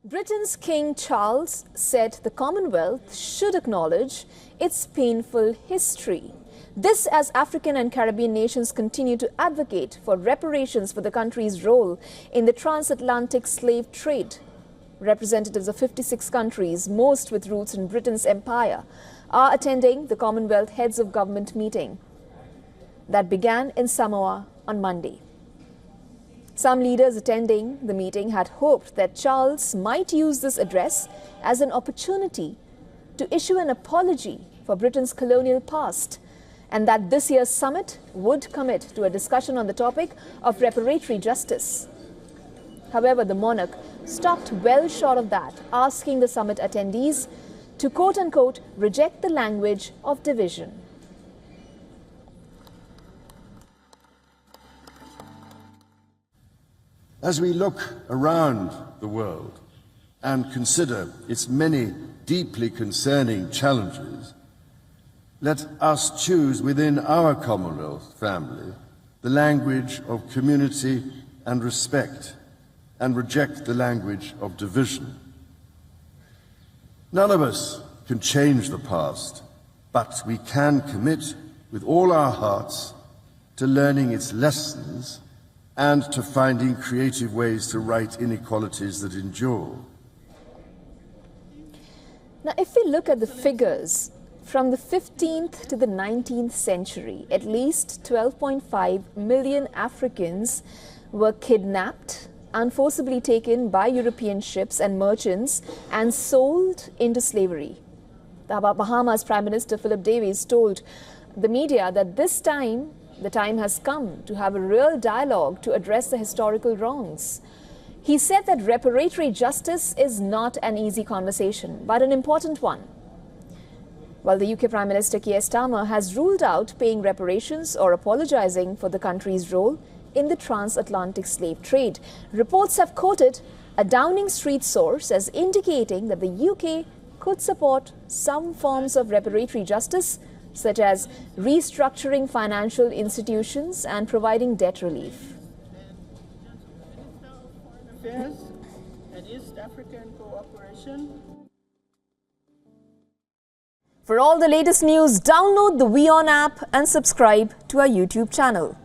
Britain's King Charles said the Commonwealth should acknowledge its painful history. This as African and Caribbean nations continue to advocate for reparations for the country's role in the transatlantic slave trade. Representatives of 56 countries, most with roots in Britain's empire, are attending the Commonwealth Heads of Government meeting that began in Samoa on Monday. Some leaders attending the meeting had hoped that Charles might use this address as an opportunity to issue an apology for Britain's colonial past, and that this year's summit would commit to a discussion on the topic of reparatory justice. However, the monarch stopped well short of that, asking the summit attendees to quote-unquote reject the language of division. As we look around the world and consider its many deeply concerning challenges, let us choose within our Commonwealth family the language of community and respect, and reject the language of division. None of us can change the past, but we can commit with all our hearts to learning its lessons and to finding creative ways to right inequalities that endure. Now, if we look at the figures, from the 15th to the 19th century, at least 12.5 million Africans were kidnapped and forcibly taken by European ships and merchants and sold into slavery. The Bahamas Prime Minister Philip Davis told the media that the time has come to have a real dialogue to address the historical wrongs. He said that reparatory justice is not an easy conversation, but an important one. While the UK Prime Minister Keir Starmer has ruled out paying reparations or apologizing for the country's role in the transatlantic slave trade, reports have quoted a Downing Street source as indicating that the UK could support some forms of reparatory justice, such as restructuring financial institutions and providing debt relief. Affairs and East African cooperation. For all the latest news, download the WION app and subscribe to our YouTube channel.